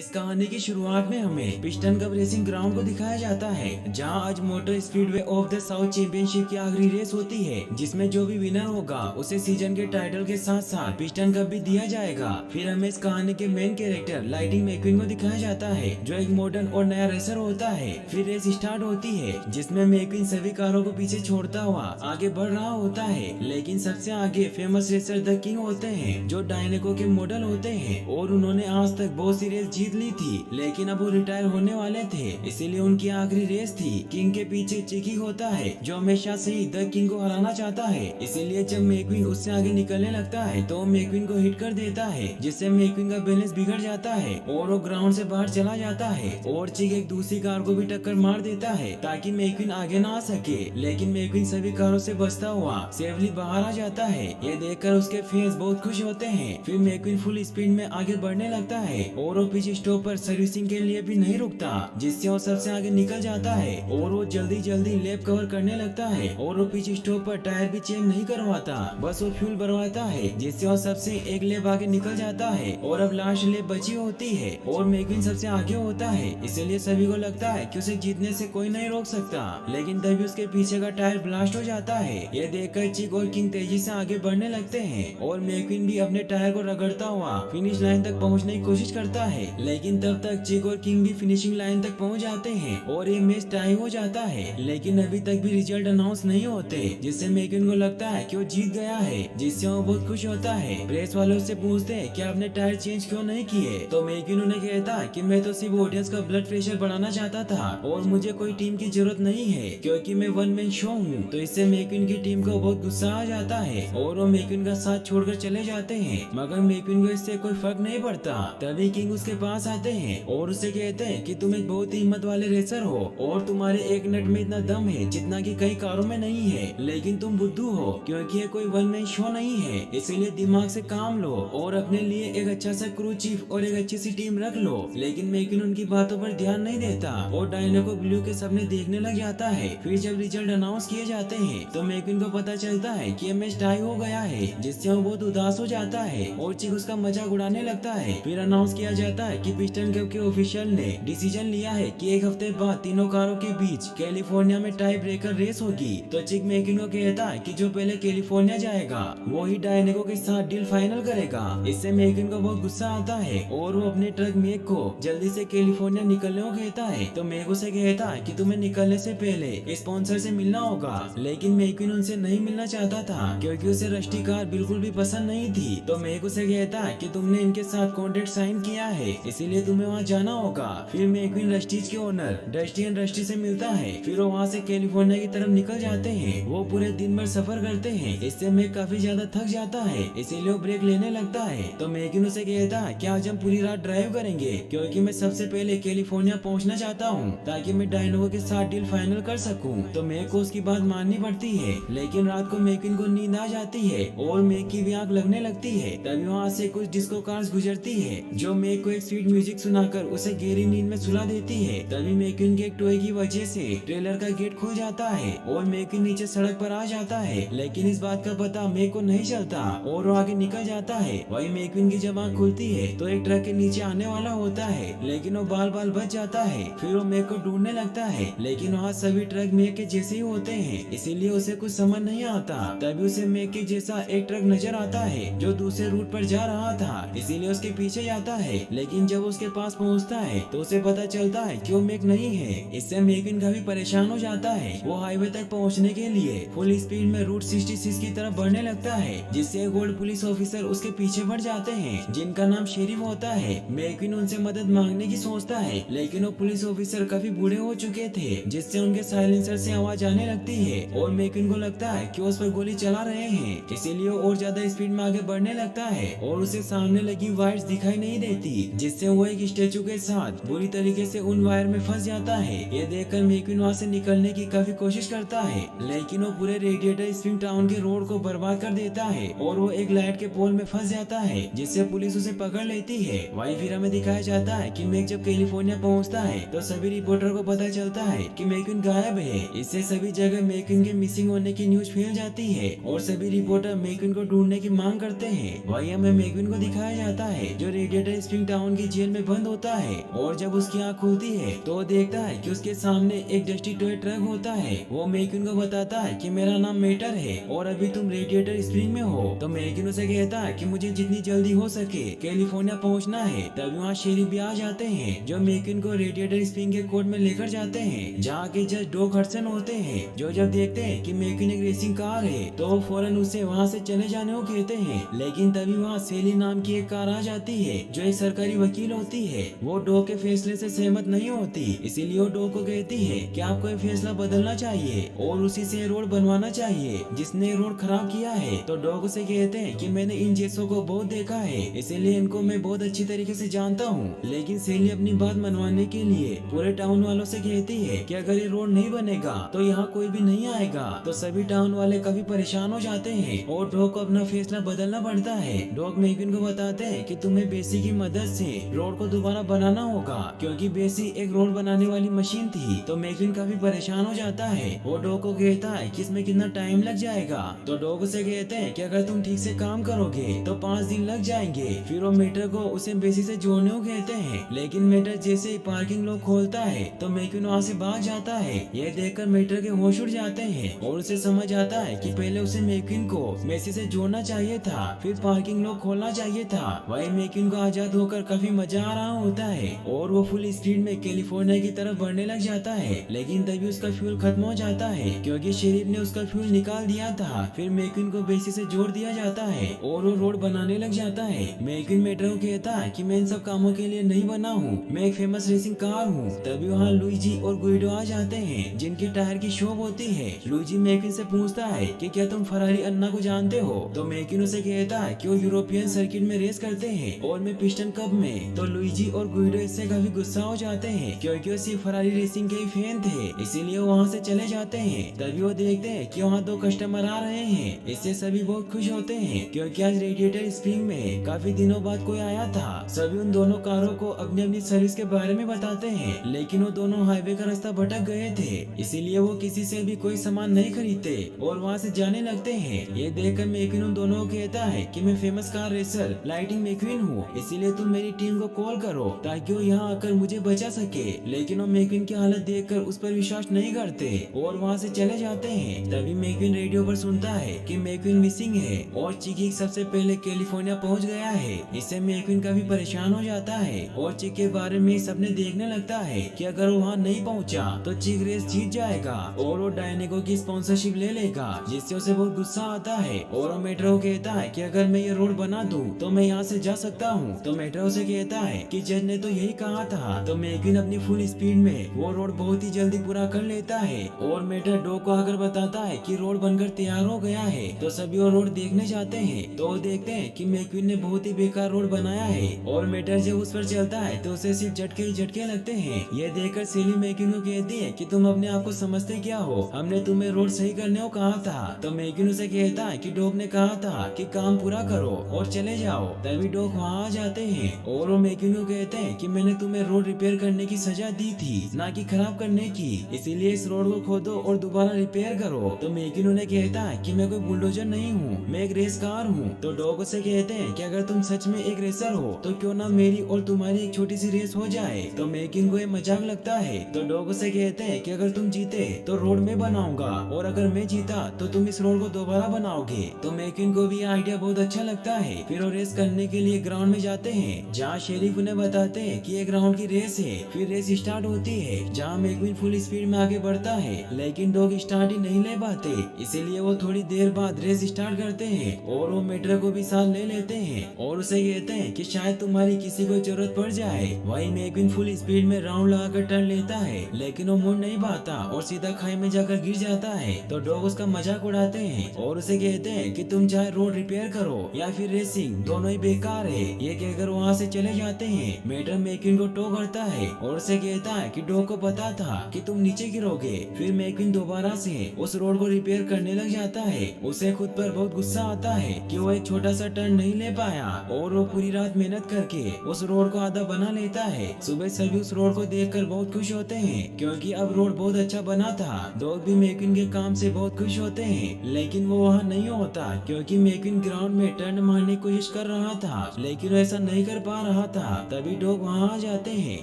इस कहानी की शुरुआत में हमें पिस्टन कप रेसिंग ग्राउंड को दिखाया जाता है, जहां आज motor speedway of the south championship की आखिरी रेस होती है, जिसमें जो भी विनर होगा उसे सीजन के टाइटल के साथ साथ पिस्टन कप भी दिया जाएगा। फिर हमें इस कहानी के मेन कैरेक्टर लाइटिंग मैक्वीन को दिखाया जाता है, जो एक मॉडर्न और नया रेसर होता है। फिर रेस स्टार्ट होती है, जिसमें मैक्वीन सभी कारों को पीछे छोड़ता हुआ आगे बढ़ रहा होता है, लेकिन सबसे आगे फेमस रेसर द किंग होते हैं, जो डायनेको के मॉडल होते हैं और उन्होंने आज तक बहुत सी रेस जीत ली थी, लेकिन अब वो रिटायर होने वाले थे, इसीलिए उनकी आखिरी रेस थी। किंग के पीछे चिकी होता है, जो हमेशा से ही द किंग को हराना चाहता है, इसीलिए जब मैक्वीन उससे आगे निकलने लगता है तो मैक्वीन को हिट कर देता है, जिससे मैक्वीन का बैलेंस बिगड़ जाता है और वो ग्राउंड से बाहर चला जाता है। और चिक एक दूसरी कार को भी टक्कर मार देता है ताकि मैक्वीन आगे ना आ सके, लेकिन मैक्वीन सभी कारों से बचता हुआ सेफली बाहर आ जाता है। ये देखकर उसके फैंस बहुत खुश होते हैं। फिर मैक्वीन फुल स्पीड में आगे बढ़ने लगता है और वो पिच स्टॉप पर सर्विसिंग के लिए भी नहीं रुकता, जिससे वो सबसे आगे निकल जाता है और वो जल्दी जल्दी लैप कवर करने लगता है और वो पिच स्टॉप पर टायर भी चेक नहीं करवाता, बस वो फ्यूल भरवाता है, जिससे वो सबसे एक लैप आगे निकल जाता है और अब लास्ट लैप बची होती है और मैक्वीन सबसे आगे होता है, इसलिए सभी को लगता है कि उसे जीतने से कोई नहीं रोक सकता। लेकिन तभी उसके पीछे का टायर ब्लास्ट हो जाता है। ये देखकर चिक और किंग तेजी से आगे बढ़ने लगते हैं और मैक्वीन भी अपने टायर को रगड़ता हुआ फिनिश लाइन तक पहुंचने की कोशिश करता है, लेकिन तब तक चिक और किंग भी फिनिशिंग लाइन तक पहुंच जाते हैं और ये मैच टाई हो जाता है। लेकिन अभी तक भी रिजल्ट अनाउंस नहीं होते, जिससे मैक्वीन को लगता है कि वो जीत गया है, जिससे वो बहुत खुश होता है। प्रेस वाले उससे पूछते हैं कि आपने टायर चेंज क्यों नहीं किए, तो मैक्वीन उन्हें कहता है कि मैं तो सिर्फ ऑडियंस का ब्लड प्रेशर बढ़ाना चाहता था और मुझे कोई टीम की जरूरत नहीं है, क्योंकि मैं वन मैन शो हूँ। तो इससे मैक्वीन की टीम को बहुत गुस्सा आ जाता है और वो मैक्वीन का साथ छोड़कर चले जाते हैं, मगर मैक्वीन को इससे कोई फर्क नहीं पड़ता। तभी किंग उसके पास आते हैं और उसे कहते हैं कि तुम एक बहुत ही हिम्मत वाले रेसर हो और तुम्हारे एक नट में इतना दम है जितना कि कई कारों में नहीं है, लेकिन तुम बुद्धू हो, क्योंकि ये कोई वन मैन शो नहीं है, इसीलिए दिमाग से काम लो और अपने लिए एक अच्छा सा क्रू चीफ और एक अच्छी सी टीम रख लो। लेकिन मैक्वीन उनकी बातों पर ध्यान नहीं देता और डायनेको ब्लू के सपने देखने लग जाता है। फिर जब रिजल्ट अनाउंस किए जाते हैं तो मैक्वीन को पता चलता है कि मैच टाई हो गया है, जिससे वो बहुत उदास हो जाता है और चिक उसका मजाक उड़ाने लगता है। फिर अनाउंस किया जाता है कि पिस्टन कप के ऑफिशियल ने डिसीजन लिया है कि एक हफ्ते बाद तीनों कारों के बीच कैलिफोर्निया में टाई ब्रेकर रेस होगी। तो चिक मैक्वीन को कहता है कि जो पहले कैलिफोर्निया जाएगा वो ही डायनेको के साथ डील फाइनल करेगा। इससे मैक्वीन को बहुत गुस्सा आता है और वो अपने ट्रक मैक को जल्दी से कैलिफोर्निया निकलने को कहता है। तो मैक उसे कहता है कि तुम्हें निकलने से पहले स्पॉन्सर से मिलना होगा, लेकिन मैक्वीन उनसे नहीं मिलना चाहता था क्योंकि उसे रस्टी कार बिल्कुल भी पसंद नहीं थी। तो मैक उसे कहता है कि तुमने इनके साथ कॉन्ट्रैक्ट साइन किया है, इसीलिए तुम्हें वहाँ जाना होगा। फिर मैक्वीन रस्टीज के ओनर डस्टी एंड रस्टी से मिलता है, फिर वो वहाँ से कैलिफोर्निया की तरफ निकल जाते हैं। वो पूरे दिन भर सफर करते हैं, इससे मैक काफी ज्यादा थक जाता है, इसीलिए वो ब्रेक लेने लगता है। तो मैक्वीन उसे कहता है कि आज हम पूरी रात ड्राइव करेंगे, क्योंकि मैं सबसे पहले कैलिफोर्निया पहुँचना चाहता हूँ ताकि मैं डायनेको के साथ डील फाइनल कर सकूँ। तो मैक को उसकी बात माननी पड़ती है, लेकिन रात को मैक्वीन को नींद आ जाती है और मैक की भी आंख लगने लगती है। तभी वहाँ से कुछ डिस्को कार्स गुजरती है, जो मैक को एक स्वीट म्यूजिक सुनाकर उसे गहरी नींद में सुला देती है। तभी मैक्वीन के एक टॉय की वजह से ट्रेलर का गेट खुल जाता है और मैक्वीन नीचे सड़क पर आ जाता है, लेकिन इस बात का पता मैक को नहीं चलता और वो आगे निकल जाता है। वही मैक्वीन की जब आंख खुलती है तो एक ट्रक के नीचे आने वाला होता है, लेकिन वो बाल बाल बच जाता है। फिर वो मैक को ढूंढने लगता है, लेकिन वहाँ सभी ट्रक मैक के जैसे ही होते हैं, इसीलिए उसे कुछ समझ नहीं आता। तभी उसे मैक के जैसा एक ट्रक नजर आता है जो दूसरे रूट पर जा रहा था, इसीलिए उसके पीछे जाता है। लेकिन जब उसके पास पहुंचता है तो उसे पता चलता है कि वो मैक नहीं है। इससे मैक्वीन काफी परेशान हो जाता है। वो हाईवे तक पहुंचने के लिए फुल स्पीड में रूट 66 की तरफ बढ़ने लगता है, जिससे एक ओल्ड पुलिस ऑफिसर उसके पीछे बढ़ जाते हैं जिनका नाम शेरिफ होता है। मैक्वीन उनसे मदद मांगने की सोचता है, लेकिन वो पुलिस ऑफिसर काफी बूढ़े हो चुके थे, जिससे उनके साइलेंसर से आवाज आने लगती है और मैक्वीन को लगता है कि उस पर गोली चला रहे हैं, इसीलिए वो और ज्यादा स्पीड में आगे बढ़ने लगता है और उसे सामने लगी वायर्स दिखाई नहीं देती, जिससे वो एक स्टेचू के साथ बुरी तरीके से उन वायर में फंस जाता है। ये देखकर मैक्वीन वहाँ से निकलने की काफी कोशिश करता है, लेकिन वो पूरे रेडिएटर स्प्रिंग टाउन के रोड को बर्बाद कर देता है और वो एक लाइट के पोल में फंस जाता है, जिससे पुलिस उसे पकड़ लेती है। वहीं फिर हमें दिखाया जाता है कि मैक जब कैलिफोर्निया पहुंचता है तो सभी रिपोर्टर को पता चलता है कि मैक्वीन गायब है। इससे सभी जगह मैक्वीन के मिसिंग होने की न्यूज फैल जाती है और सभी रिपोर्टर मैक्वीन को ढूंढने की मांग करते हैं। वहीं हमें मैक्वीन को दिखाया जाता है जो रेडिएटर स्प्रिंग टाउन की जेल में बंद होता है और जब उसकी आँख खुलती है तो वो देखता है कि उसके सामने एक डस्टी टॉय ट्रक होता है। वो मैकिन को बताता है कि मेरा नाम मेटर है और अभी तुम रेडिएटर स्प्रिंग में हो। तो मैकिन उसे कहता है कि मुझे जितनी जल्दी हो सके कैलिफोर्निया पहुंचना है। तभी वहाँ शेरिफ भी आ जाते हैं जो मैकिन को रेडिएटर स्प्रिंग के कोर्ट में लेकर जाते हैं, जहाँ के जज डॉग हडसन होते हैं, जो जब देखते हैं कि मैकिन एक रेसिंग कार है तो वो फौरन उसे वहाँ से चले जाने को कहते हैं। लेकिन तभी वहाँ सेली नाम की एक कार आ जाती है जो एक सरकारी वकील होती है। वो डॉग के फैसले से सहमत नहीं होती, इसीलिए वो डॉग को कहती है कि आपको ये फैसला बदलना चाहिए और उसी से रोड बनवाना चाहिए जिसने रोड खराब किया है। तो डॉग उसे कहते हैं कि मैंने इन जैसों को बहुत देखा है, इसीलिए इनको मैं बहुत अच्छी तरीके से जानता हूँ। लेकिन सेली अपनी बात मनवाने के लिए पूरे टाउन वालों से कहती है कि अगर ये रोड नहीं बनेगा तो यहाँ कोई भी नहीं आएगा। तो सभी टाउन वाले काफी परेशान हो जाते हैं और डॉग को अपना फैसला बदलना पड़ता है। डॉग मैकिन को बताते हैं कि तुम्हें बेसी की मदद से रोड को दोबारा बनाना होगा, क्योंकि बेसी एक रोड बनाने वाली मशीन थी। तो मैकिन काफी परेशान हो जाता है। वो डॉग को कहता है कि इसमें कितना टाइम लग जाएगा। तो डॉग उसे कहते हैं कि अगर तुम ठीक से काम करोगे तो 5 दिन लग जाएंगे। फिर वो मेटर को उसे बेसी से जोड़ने को कहते हैं, लेकिन मेटर जैसे ही पार्किंग लॉक खोलता है तो मैकिन वहाँ से भाग जाता है। यह देखकर मेटर के होश उड़ जाते हैं और उसे समझ आता है कि पहले उसे मैकिन को बेसी से जोड़ना चाहिए था, फिर पार्किंग लॉक खोलना चाहिए था। वही मैकिन को आजाद होकर काफी मजा आ रहा होता है और वो फुल स्पीड में कैलिफोर्निया की तरफ बढ़ने लग जाता है। लेकिन तभी उसका फ्यूल खत्म हो जाता है क्योंकि शेरिफ ने उसका फ्यूल निकाल दिया था। फिर मैकिन को बेसी से जोड़ दिया जाता है और वो रोड बनाने लग जाता है। मैकिन मेटर को कहता है कि मैं इन सब कामों के लिए नहीं बना हूँ, मैं एक फेमस रेसिंग कार हूँ। तभी वहाँ लुइजी और गुइडो आ जाते हैं जिनकी टायर की शॉप होती है। लुइजी मैकिन से पूछता है कि क्या तुम फरारी अन्ना को जानते हो। तो मैकिन उसे कहता है कि वो यूरोपियन सर्किट में रेस करते हैं और मैं पिस्टन कप में। तो लुइजी और गुइडो इससे काफी गुस्सा हो जाते हैं क्योंकि वो सिर्फ फरारी रेसिंग के ही फैन थे, इसीलिए वो वहाँ से चले जाते हैं। तभी वो देखते हैं कि वहाँ 2 कस्टमर आ रहे हैं। इससे सभी बहुत खुश होते हैं क्योंकि आज रेडिएटर स्प्रिंग में काफी दिनों बाद कोई आया था। सभी उन दोनों कारों को अपनी अपनी सर्विस के बारे में बताते हैं, लेकिन वो दोनों हाईवे का रास्ता भटक गए थे, इसीलिए वो किसी से भी कोई सामान नहीं खरीदते और वहाँ से जाने लगते हैं। ये देखकर मैकिन उन दोनों को कहता है कि मैं famous car racer lighting McQueen हूँ, इसीलिए तुम मेरी टीम को कॉल करो ताकि वो यहाँ आकर मुझे बचा सके। लेकिन वो मैकिन की हालत देखकर उस पर विश्वास नहीं करते और वहाँ से चले जाते हैं। तभी मैकिन रेडियो पर सुनता है कि मैकिन मिसिंग है और चिकी सबसे पहले कैलिफोर्निया पहुँच गया है। इससे मैकिन काफी परेशान हो जाता है और चिक के बारे में सपने देखने लगता है कि अगर वो वहाँ नहीं पहुँचा तो चिक रेस जीत जाएगा और वो डायनेगो की स्पॉन्सरशिप ले लेगा, जिससे उसे बहुत गुस्सा आता है। और वो मेट्रो कहता है कि अगर मैं ये रोड बना दूं तो मैं यहाँ से जा सकता हूँ। तो मेट्रो से कहता है कि जज ने तो यही कहा था। तो मैकिन अपनी फुल स्पीड में वो रोड बहुत ही जल्दी पूरा कर लेता है और मेटर डॉग को आकर बताता है कि रोड बनकर तैयार हो गया है। तो सभी वो रोड देखने जाते हैं तो वो देखते हैं कि मैकिन ने बहुत ही बेकार रोड बनाया है और मेटर जब उस पर चलता है तो उसे सिर्फ झटके ही झटके लगते हैं। ये देखकर सेली मैकिन को कहती है कि तुम अपने आप को समझते क्या हो, हमने तुम्हें रोड सही करने को कहा था। तो मैकिन उसे कहता है कि डॉग ने कहा था कि काम पूरा करो और चले जाओ। तभी डॉग वहाँ आ जाते हैं और वो मैकिन को कहते हैं कि मैंने तुम्हें रोड रिपेयर करने की सजा दी थी, ना कि खराब करने की, इसीलिए इस रोड को खोदो और दोबारा रिपेयर करो। तो मैकिन उन्हें कहता है कि मैं कोई बुलडोजर नहीं हूँ, मैं एक रेस कार हूँ। तो डॉग उसे कहते हैं कि अगर तुम सच में एक रेसर हो तो क्यों ना मेरी और तुम्हारी एक छोटी सी रेस हो जाए। तो मैकिन को ये मजाक लगता है। तो डॉग उसे कहते हैं कि अगर तुम जीते तो रोड में बनाऊंगा और अगर मैं जीता तो तुम इस रोड को दोबारा बनाओगे। तो मैकिन को भी आइडिया बहुत अच्छा लगता है। फिर वो रेस करने के लिए ग्राउंड में जाते हैं जहाँ शेरिफ उन्हें बताते हैं कि ये ग्राउंड की रेस है। फिर रेस स्टार्ट होती है जहाँ मैकिन फुल स्पीड में आगे बढ़ता है, लेकिन डॉग स्टार्ट ही नहीं ले पाते, इसीलिए वो थोड़ी देर बाद रेस स्टार्ट करते हैं और वो मेट्रो को भी साथ ले लेते हैं और उसे कहते हैं कि शायद तुम्हारी किसी को जरूरत पड़ जाए। वही मैकिन फुल स्पीड में राउंड लगाकर टर्न लेता है, लेकिन वो मुड़ नहीं पाता और सीधा खाई में जाकर गिर जाता है। तो डॉग उसका मजाक उड़ाते हैं और उसे कहते हैं कि तुम चाहे रोड रिपेयर करो या फिर रेसिंग, दोनों ही बेकार है। ये कहकर वहाँ से चले जाते हैं। मेटर मैकिन को टो करता है और उसे कहता है कि डॉग को पता था कि तुम नीचे गिरोगे। फिर मैकिन दोबारा से उस रोड को रिपेयर करने लग जाता है। उसे खुद पर बहुत गुस्सा आता है कि वो एक छोटा सा टर्न नहीं ले पाया और वो पूरी रात मेहनत करके उस रोड को आधा बना लेता है। सुबह सभी उस रोड को देखकर बहुत खुश होते हैं क्योंकि अब रोड बहुत अच्छा बना था। डॉग भी मैकिन के काम से बहुत खुश होते हैं, लेकिन वो वहाँ नहीं होता क्योंकि मैकिन ग्राउंड में टर्न मारने की कोशिश कर रहा था, लेकिन वो ऐसा नहीं कर पा रहा था तभी डॉग वहाँ आ जाते हैं,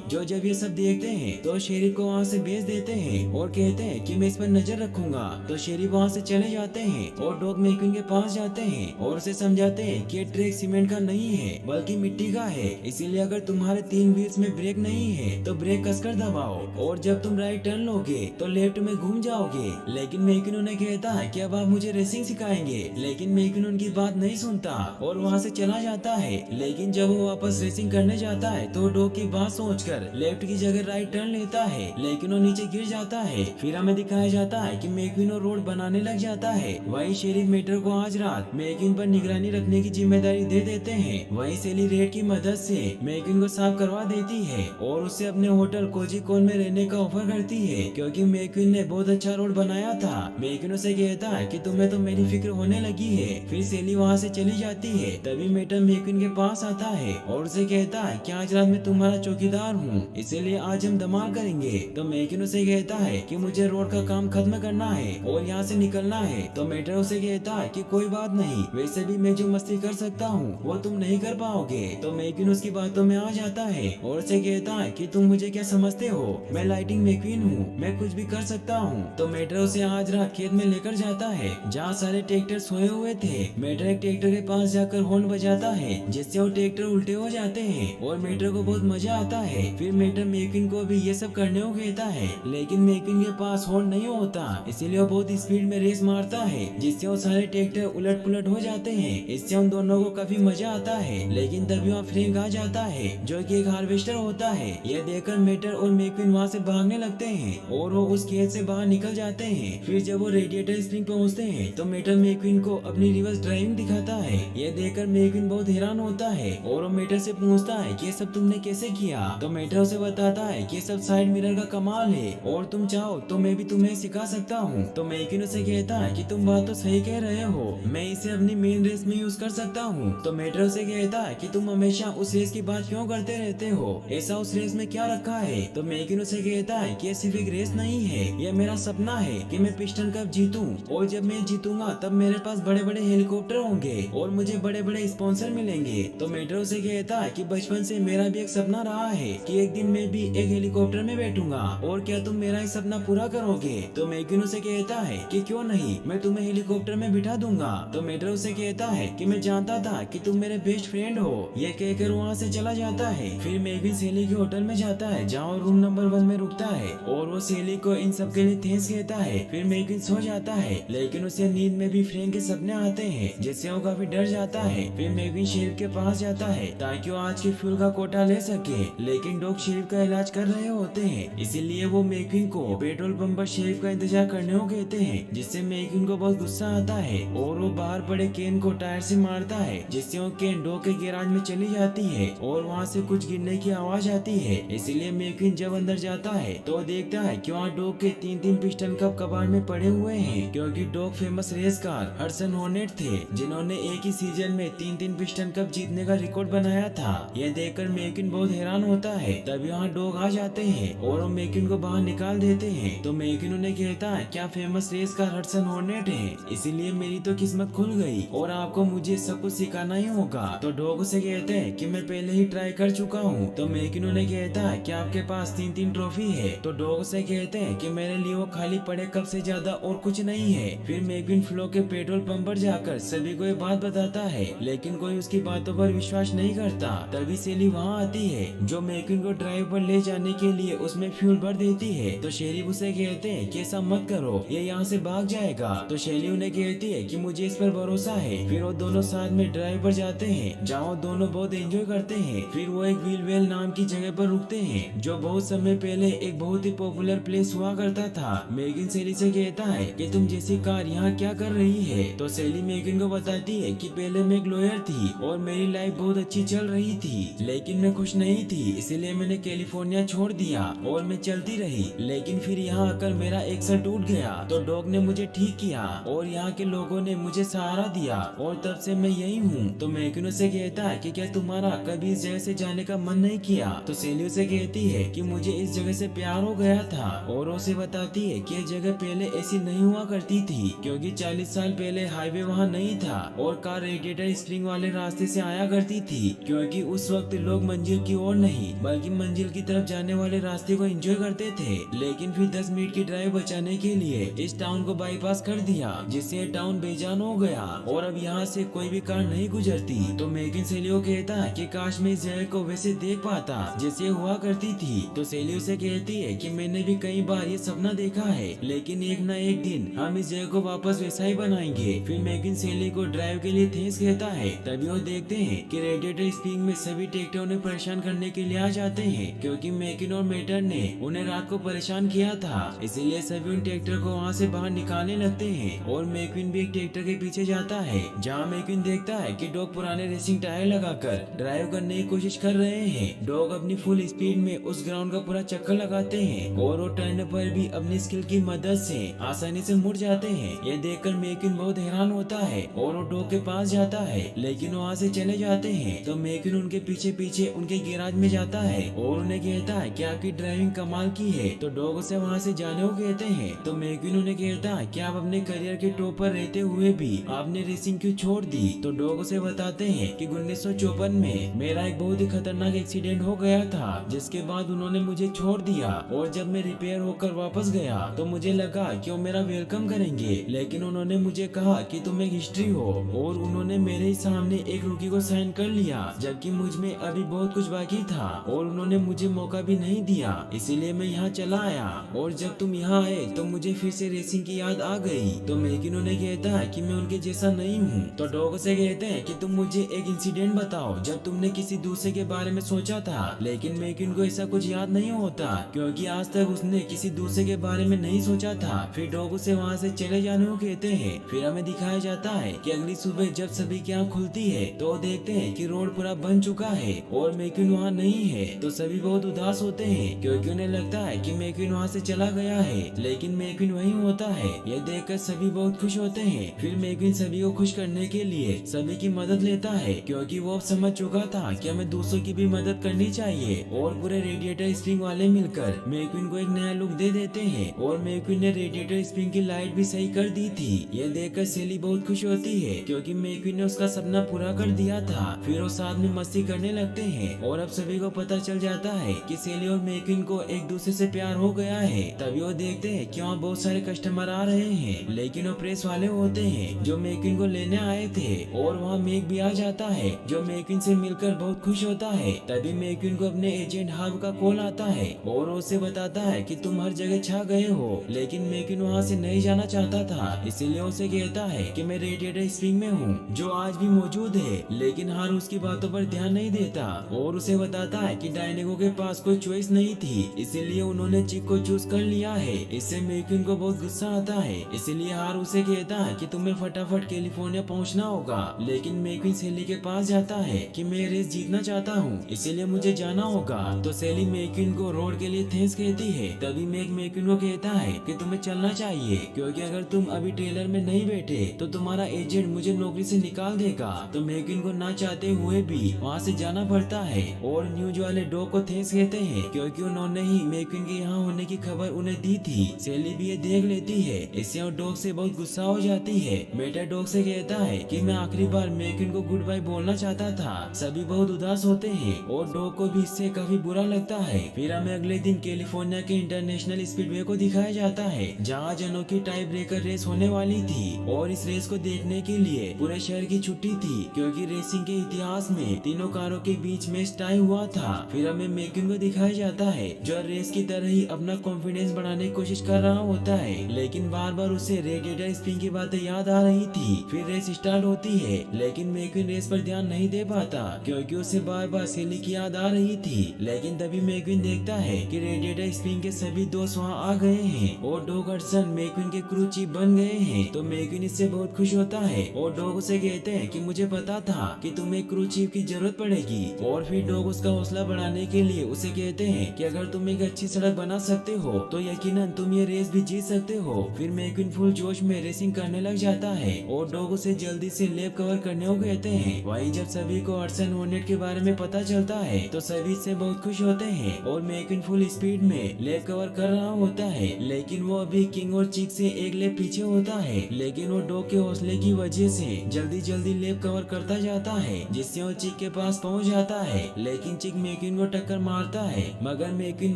जो जब ये सब देखते हैं तो शेरिफ को वहाँ से भेज देते हैं और कहते हैं कि मैं इस पर नजर रखूंगा। तो शेरिफ वहाँ से चले जाते हैं और डॉग मैक्विन के पास जाते हैं और उसे समझाते हैं कि ट्रैक सीमेंट का नहीं है बल्कि मिट्टी का है, इसीलिए अगर तुम्हारे 3 व्हील्स में ब्रेक नहीं है तो ब्रेक कसकर दबाओ और जब तुम राइट टर्न लोगे तो लेफ्ट में घूम जाओगे। लेकिन मैक्विन उन्हें कहता है कि अब आप मुझे रेसिंग सिखाएंगे, लेकिन मैक्विन उनकी बात नहीं सुनता और वहाँ से चला जाता है। लेकिन जब वो वापस रेसिंग करने जाता है तो डॉग की बात सोचकर लेफ्ट की जगह राइट टर्न लेता है, लेकिन वो नीचे गिर जाता है। फिर हमें दिखाया जाता है कि मैक्विन और रोड बनाने लग जाता है। वहीं शेरिफ मेटर को आज रात मैक्विन पर निगरानी रखने की जिम्मेदारी दे देते हैं। वहीं सेली रेड की मदद से मैक्विन को साफ करवा देती है और उससे अपने होटल कोजी कॉन में रहने का ऑफर करती है, क्योंकि मैक्विन ने बहुत अच्छा रोड बनाया था। मैक्विन उसे कहता है कि तुम्हें तो मेरी फिक्र होने लगी है। फिर सेली वहाँ से चली जाती है। तभी मेटर मैक्विन के पास आता है और उसे कहता है कि आज रात मैं तुम्हारा चौकीदार हूँ, इसीलिए आज हम धमाल करेंगे। तो मैक्विन उसे कहता है कि मुझे रोड का काम खत्म करना है और यहाँ से निकलना है। तो मेटर उसे कहता है कि कोई बात नहीं, वैसे भी मैं जो मस्ती कर सकता हूँ वो तुम नहीं कर पाओगे। तो मैक्विन उसकी बातों में आ जाता है और उसे कहता है कि तुम मुझे क्या समझते हो, मैं लाइटिंग मैक्विन हूँ, मैं कुछ भी कर सकता हूँ। तो मेटर उसे आज रात खेत में लेकर जाता है जहाँ सारे ट्रैक्टर सोए हुए थे। मेटर एक ट्रैक्टर के पास जाकर हॉर्न बजाता है जिससे वो ट्रैक्टर उल्टे हो जाते हैं और मेटर को बहुत मजा आता है। फिर मेटर मैक्विन को भी ये सब करने को कहता है, लेकिन मैक्विन के पास हॉर्न नहीं होता, इसीलिए वो बहुत स्पीड में रेस मारता है जिससे वो सारे ट्रैक्टर उलट पुलट हो जाते हैं। इससे उन दोनों को काफी मजा आता है। लेकिन तभी वहाँ फ्रैंक आ जाता है जो कि एक हार्वेस्टर होता है। यह देखकर मेटर और मैक्विन वहाँ से भागने लगते हैं और वो उस खेत से बाहर निकल जाते हैं। फिर जब वो रेडिएटर स्प्रिंग पहुँचते हैं तो मेटर मैक्विन को अपनी रिवर्स ड्राइविंग दिखाता है। यह देखकर मैक्विन बहुत हैरान होता है और वो मेटर से पूछता है कि ये सब तुमने कैसे किया। तो मेटर उसे बताता है कि सब साइड मिरर का कमाल है और तुम चाहो तो मैं भी तुम्हें सिखा सकता हूँ। तो मैक्विन उसे कहता है कि तुम बात तो सही कह रहे हो, मैं इसे अपनी मेन रेस में यूज कर सकता हूँ। तो मेटर उसे कहता है कि तुम हमेशा उस रेस की बात क्यों करते रहते हो, ऐसा उस रेस में क्या रखा है। तो मैक्विन उसे कहता है कि ये सिर्फ एक रेस नहीं है, यह मेरा सपना है कि मैं पिस्टन कप जीतूं और जब मैं जीतूंगा तब मेरे पास बड़े बड़े हेलीकॉप्टर होंगे और मुझे बड़े बड़े स्पॉन्सर मिलेंगे। तो मेटर उसे कहता है कि बचपन से मेरा भी एक सपना रहा है कि एक दिन मैं भी एक हेलीकॉप्टर में बैठूंगा और क्या तुम मेरा एक सपना पूरा करोगे। तो मैक्विन उसे कहता है कि क्यों नहीं, मैं तुम्हें हेलीकॉप्टर में बिठा दूंगा। तो मेटर उसे कहता है कि मैं जानता था कि तुम मेरे बेस्ट फ्रेंड हो। ये कहकर वहाँ से चला जाता है। फिर मैक्विन सेली के होटल में जाता है जहाँ रूम नंबर 1 में रुकता है और वो सेली को इन सब के लिए थैंक्स कहता है। फिर मैक्विन सो जाता है, लेकिन उसे नींद में भी फ्रैंक के सपने आते हैं जिससे वो काफी डर जाता है। फिर मैक्विन शेरिफ के पास जाता है ताकि वो आज के फ्यूल का कोटा ले सके, लेकिन डॉग शेरिफ का इलाज कर रहे होते हैं, इसीलिए वो मैक्विन को पेट्रोल पंप पर शेरिफ का इंतजार करने को कहते हैं, जिससे मैक्विन को बहुत गुस्सा आता है और वो बाहर पड़े केन को टायर से मारता है जिससे वो केन डॉग के गैराज में चली जाती है और वहाँ से कुछ गिरने की आवाज आती है। इसीलिए मैक्विन जब अंदर जाता है तो देखता है कि वहाँ डॉग के 3-3 पिस्टन कप कबाड़ में पड़े हुए हैं, क्योंकि dog famous race car Hudson Hornet थे जिन्होंने एक ही सीजन में 3-3 पिस्टन कप जीतने का रिकॉर्ड बनाया था। यह देखकर मैक्विन बहुत हैरान होता है। तभी वहाँ डॉग आ जाते हैं और वो मैक्विन को बाहर निकाल देते हैं। तो मैक्विन उन्हें कहता है क्या famous race car Hudson Hornet है, इसीलिए मेरी तो किस्मत खुल गई और आपको मुझे सब कुछ सिखाना ही होगा। तो डॉग उसे कहते हैं कि मैं पहले ही ट्राई कर चुका हूँ। तो मैक्विन उन्हें कहता है कि आपके पास 3-3 ट्रॉफी है। तो डॉग उसे कहते हैं कि मेरे लिए वो खाली पड़े कप से ज्यादा और कुछ नहीं है। फिर मैक्विन फ्लो के पेट्रोल पंप पर जाकर सभी को ये बात बताता है, लेकिन कोई उसकी बातों पर विश्वास नहीं करता। तभी सेली वहाँ आती है जो मैक्विन को ड्राइव पर ले जाने के लिए उसमें फ्यूल भर देती है। तो शेरिफ उसे कहते हैं कि ऐसा मत करो, ये यहाँ से भाग जाएगा। तो शेली उन्हें कहती है कि मुझे इस पर भरोसा है। फिर वो दोनों साथ में ड्राइव पर जाते हैं जहाँ वो दोनों बहुत एंजॉय करते हैं। फिर वो एक व्हील वेल नाम की जगह पर रुकते हैं जो बहुत समय पहले एक बहुत ही पॉपुलर प्लेस हुआ करता था। मैक्विन सेली से कहता है कि तुम जैसी कार यहाँ क्या कर रही है। तो सेली मैक्विन को बताती है कि पहले मैं एक लॉयर थी और मेरी लाइफ बहुत अच्छी चल रही थी, लेकिन मैं खुश नहीं थी, इसलिए मैंने कैलिफोर्निया छोड़ दिया और मैं चलती रही। लेकिन फिर यहाँ आकर मेरा एक सर टूट गया तो डॉग ने मुझे ठीक किया और यहाँ के लोगों ने मुझे सहारा दिया और तब से मैं यही हूँ। तो मैक्विन उसे कहता है कि क्या तुम्हारा कभी इस जगह से जाने का मन नहीं किया। तो सेली उसे कहती है कि मुझे इस जगह से प्यार हो गया था और उसे बताती है कि यह जगह पहले ऐसी नहीं हुआ करती थी, क्योंकि 40 साल पहले हाईवे वहाँ नहीं था और कार रेडिएटर स्प्रिंग वाले रास्ते से आया करती थी, क्योंकि क्योंकि उस वक्त लोग मंजिल की ओर नहीं बल्कि मंजिल की तरफ जाने वाले रास्ते को एंजॉय करते थे। लेकिन फिर 10 मिनट की ड्राइव बचाने के लिए इस टाउन को बाईपास कर दिया, जिससे टाउन बेजान हो गया और अब यहाँ से कोई भी कार नहीं गुजरती। तो मेकिन सेलियो कहता है कि काश मैं इस जगह को वैसे देख पाता जैसे हुआ करती थी। तो सेलियो से कहती है कि मैंने भी कई बार ये सपना देखा है, लेकिन एक न एक दिन हम इस जगह को वापस वैसा ही बनाएंगे। फिर मेकिन सेली को ड्राइव के लिए थैंक्स कहता है। तभी वो देखते हैं कि रेडिएटर स्प्रिंग में सभी ट्रैक्टर उन्हें परेशान करने के लिए आ जाते हैं, क्योंकि मेकिन और मेटर ने उन्हें रात को परेशान किया था। इसीलिए सभी उन ट्रैक्टर को वहाँ से बाहर निकालने लगते हैं और मेकिन भी एक ट्रैक्टर के पीछे जाता है, जहाँ मेकिन देखता है कि डॉग पुराने रेसिंग टायर लगाकर ड्राइव करने की कोशिश कर रहे हैं। डॉग अपनी फुल स्पीड में उस ग्राउंड का पूरा चक्कर लगाते हैं और वो टर्न पर भी अपनी स्किल की मदद से आसानी से मुड़ जाते हैं। ये देखकर मेकिन बहुत हैरान होता है और वो डॉग के पास जाता है, लेकिन वहाँ से चले जाते हैं। तो मेकिन उनके पीछे पीछे उनके गैराज में जाता है और उन्हें कहता है कि आपकी ड्राइविंग कमाल की है। तो डॉग उसे वहाँ से जाने को कहते हैं। तो मेकिन उन्हें कहता है कि आप अपने करियर के टॉप पर रहते हुए भी आपने रेसिंग क्यों छोड़ दी। तो डॉग उसे बताते हैं कि 1954 में मेरा एक बहुत ही खतरनाक एक्सीडेंट हो गया था, जिसके बाद उन्होंने मुझे छोड़ दिया और जब मैं रिपेयर होकर वापस गया तो मुझे लगा कि वो मेरा वेलकम करेंगे, लेकिन उन्होंने मुझे कहा कि तुम एक हिस्ट्री हो और उन्होंने मेरे ही सामने एक रुकी को साइन कर लिया, जबकि मुझ में अभी बहुत कुछ बाकी था और उन्होंने मुझे मौका भी नहीं दिया। इसीलिए मैं यहाँ चला आया और जब तुम यहाँ आए तो मुझे फिर से रेसिंग की याद आ गई। तो मेकिन उन्हें कहता है कि मैं उनके जैसा नहीं हूँ। तो डॉग से कहते हैं कि तुम मुझे एक इंसिडेंट बताओ जब तुमने किसी दूसरे के बारे में सोचा था। लेकिन मेकिन को ऐसा कुछ याद नहीं होता, क्योंकि आज तक उसने किसी दूसरे के बारे में नहीं सोचा था। फिर डॉग उसे वहाँ से चले जाने को कहते हैं। फिर हमें दिखाया जाता है कि अगली सुबह जब सभी की आँख खुलती है तो देखते हैं कि रोड पूरा बन चुका है और मेकिन वहाँ नहीं है। तो सभी बहुत उदास होते हैं, क्योंकि उन्हें लगता है कि मेकिन वहाँ से चला गया है, लेकिन मेकिन वहीं होता है। यह देखकर सभी बहुत खुश होते हैं। फिर मेकिन सभी को खुश करने के लिए सभी की मदद लेता है, क्योंकि वो अब समझ चुका था कि हमें दूसरों की भी मदद करनी चाहिए। और पूरे रेडिएटर स्प्रिंग वाले मिलकर मेकिन को एक नया लुक दे देते हैं और मेकिन ने रेडिएटर स्प्रिंग की लाइट भी सही कर दी थी। यह देखकर सेली बहुत खुश होती है, क्योंकि मेकिन ने उसका सपना पूरा कर दिया था। फिर वो साथ में मस्ती करने लगते हैं और अब सभी को पता चल जाता है कि सेली और मेकिन को एक दूसरे से प्यार हो गया है। तभी वो देखते हैं कि वहाँ बहुत सारे कस्टमर आ रहे हैं, लेकिन वो प्रेस वाले होते हैं जो मेकिन को लेने आए थे। और वहाँ मेक भी आ जाता है जो मेकिन से मिलकर बहुत खुश होता है। तभी मेकिन को अपने एजेंट हार्व का कॉल आता है और उसे बताता है कि तुम हर जगह छा गए हो, लेकिन मेकिन वहाँ से नहीं जाना चाहता था। इसीलिए उसे कहता है कि मैं रेडिएटर स्प्रिंग में हूँ, जो आज भी मौजूद है। लेकिन हार उसकी बातों पर ध्यान नहीं देता और उसे बताता है कि डायनेगो के पास कोई चॉइस नहीं थी, इसीलिए उन्होंने चिक को चूज कर लिया है। इससे मेकिन को बहुत गुस्सा आता है। इसीलिए हार उसे कहता है कि तुम्हें फटाफट कैलिफोर्निया पहुंचना होगा। लेकिन मेकिन सेली के पास जाता है कि मैं रेस जीतना चाहता हूँ, इसीलिए मुझे जाना होगा। तो सेली मेकिन को रोड के लिए थैंक्स कहती है। तभी मेकिन को कहता है कि तुम्हें चलना चाहिए, क्योंकि अगर तुम अभी ट्रेलर में नहीं बैठे तो तुम्हारा एजेंट मुझे नौकरी से निकाल देगा। तो मेकिन को ना चाहते हुए भी वहाँ से जाना पड़ता है और न्यूज वाले डॉग को थैंक्स कहते हैं, क्योंकि उन्होंने ही मेकिन के यहाँ होने की खबर उन्हें दी थी। सेली भी ये देख लेती है, इससे वो डॉग से बहुत गुस्सा हो जाती है। मेटर डॉग से कहता है कि मैं आखिरी बार मेकिन को गुड बाय बोलना चाहता था। सभी बहुत उदास होते हैं और डॉग को भी इससे काफी बुरा लगता है। फिर हमें अगले दिन कैलिफोर्निया के इंटरनेशनल स्पीडवे को दिखाया जाता है, जहाँ जनों की टाई ब्रेकर रेस होने वाली थी और इस रेस को देखने के लिए पूरे शहर की छुट्टी थी, क्योंकि रेसिंग के इतिहास में तीनों कारों के बीच में टाई हुआ था। फिर हमें मेकिन को दिखाया जाता है जो रेस की तरह ही अपना कॉन्फिडेंस बढ़ाने की कोशिश कर रहा होता है, लेकिन बार बार उसे रेडिएटर स्प्रिंग की बातें याद आ रही थी। फिर रेस स्टार्ट होती है, लेकिन मेकिन रेस पर ध्यान नहीं दे पाता, क्योंकि उसे बार बार सेली की याद आ रही थी। लेकिन तभी मेकिन देखता है कि रेडिएटर स्प्रिंग के सभी दोस्त वहाँ आ गए हैं और डॉग हडसन मेकिन के क्रू चीफ बन गए हैं। तो मेकिन इससे बहुत खुश होता है और डॉग उसे कहते हैं कि मुझे पता था कि तुम्हें क्रू चीफ की जरूरत पड़ेगी। और फिर डॉग उसका हौसला बढ़ाने के लिए उसे कहते हैं कि अगर तुम एक अच्छी सड़क बना सकते हो तो यकीनन तुम ये रेस भी जीत सकते हो। फिर मेकिन फुल जोश में रेसिंग करने लग जाता है और डॉग उसे जल्दी से लैप कवर करने को कहते हैं। वहीं जब सभी को हडसन हॉर्नेट के बारे में पता चलता है तो सभी इससे बहुत खुश होते हैं और मेकिन फुल स्पीड में लैप कवर कर रहा होता है, लेकिन वो अभी किंग और चिक से एक लैप पीछे होता है। लेकिन वो डॉग के हौसले की वजह से जल्दी जल्दी लैप कवर करता जाता है, जिससे वो चिक के के पास पहुंच जाता है, लेकिन चिक मैक्विन को टक्कर मारता है, मगर मैक्विन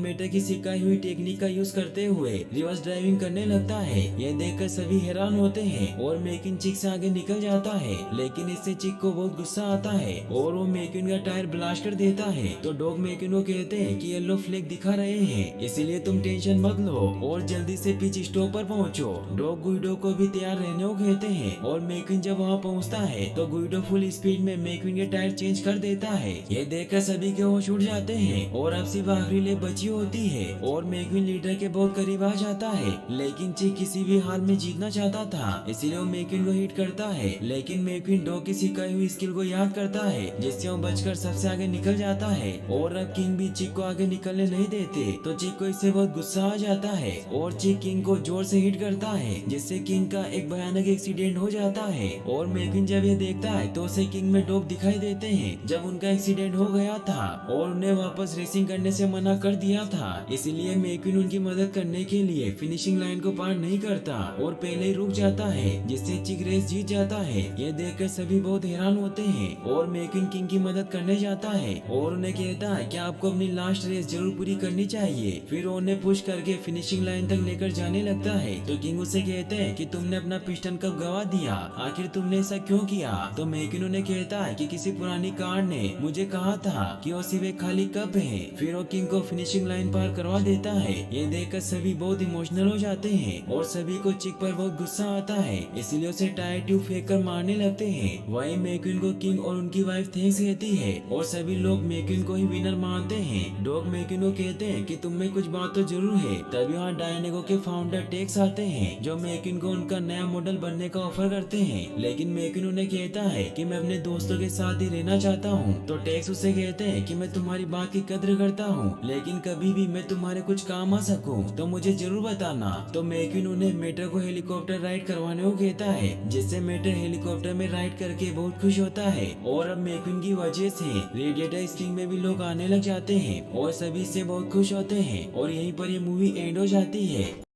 मेटर की सिखाई हुई टेक्निक का यूज करते हुए रिवर्स ड्राइविंग करने लगता है। यह देखकर सभी हैरान होते हैं और मैक्विन चिक से आगे निकल जाता है, लेकिन इससे चिक को बहुत गुस्सा आता है और वो मैक्विन का टायर ब्लास्ट कर देता है। तो डॉग मैक्विन को कहते हैं कि येलो फ्लैग दिखा रहे हैं, इसीलिए तुम टेंशन मत लो और जल्दी से पिच स्टॉप पर पहुंचो। डॉग गुइडो को भी तैयार रहने को कहते हैं और मैक्विन जब वहां पहुंचता है तो गुइडो फुल स्पीड में मैक्विन के टायर चेंज कर देता है। ये देखकर सभी के होश उड़ जाते हैं और अब सिर्फ आखिरी ले बची होती है और मैक्विन लीडर के बहुत करीब आ जाता है, लेकिन चिक किसी भी हाल में जीतना चाहता था, इसीलिए वो मैक्विन को हिट करता है। लेकिन मैक्विन डॉग की सिखाई हुई स्किल को याद करता है, जिससे वो बचकर सबसे आगे निकल जाता है और अब किंग भी चिक को आगे निकलने नहीं देते, तो चिक को इससे बहुत गुस्सा आ जाता है और चिक किंग को जोर से हिट करता है, जिससे किंग का एक भयानक एक्सीडेंट हो जाता है। और मैक्विन जब ये देखता है तो उसे किंग में डॉग दिखाई देते हैं जब उनका एक्सीडेंट हो गया था और उन्हें वापस रेसिंग करने से मना कर दिया था, इसलिए मैक्विन उनकी मदद करने के लिए फिनिशिंग लाइन को पार नहीं करता और पहले ही रुक जाता है, जिससे चिक रेस जीत जाता है। ये देखकर सभी बहुत हैरान होते हैं और मैक्विन किंग की मदद करने जाता है और उन्हें कहता है कि आपको अपनी लास्ट रेस जरूर पूरी करनी चाहिए। फिर उन्हें पुश करके फिनिशिंग लाइन तक लेकर जाने लगता है, तो किंग उसे कहते हैं कि तुमने अपना पिस्टन कब गवा दिया, आखिर तुमने ऐसा क्यों किया। तो मैक्विन उन्हें कहता है कि किसी पुरानी कार ने मुझे कहा था कि वो सिर्फ एक खाली कप है। फिर वो किंग को फिनिशिंग लाइन पार करवा देता है। ये देखकर सभी बहुत इमोशनल हो जाते हैं और सभी को चिक पर बहुत गुस्सा आता है, इसलिए उसे टायर ट्यूब फेंक कर मारने लगते हैं। वही मैक्विन को किंग और उनकी वाइफ थैंक्स कहती है और सभी लोग मैक्विन को ही विनर मानते हैं। डॉग मैक्विन को कहते हैं कि तुम में कुछ बात तो जरूर है। तभी वहाँ डायनेगो के फाउंडर टेक्स आते हैं, जो मैक्विन को उनका नया मॉडल बनने का ऑफर करते हैं, लेकिन मैक्विन उन्हें कहता है कि मैं अपने दोस्तों के साथ ही रहना चाहता हूँ। तो टेक्स उसे कहते हैं कि मैं तुम्हारी बात की कद्र करता हूँ, लेकिन कभी भी मैं तुम्हारे कुछ काम आ सकूँ तो मुझे जरूर बताना। तो मैक्विन उन्हें मेटर को हेलीकॉप्टर राइड करवाने को कहता है, जिससे मेटर हेलीकॉप्टर में राइड करके बहुत खुश होता है और अब मैक्विन की वजह से रेडिएटर स्प्रिंग में भी लोग आने लग जाते हैं और सभी इससे बहुत खुश होते हैं और यहीं पर ये मूवी एंड हो जाती है।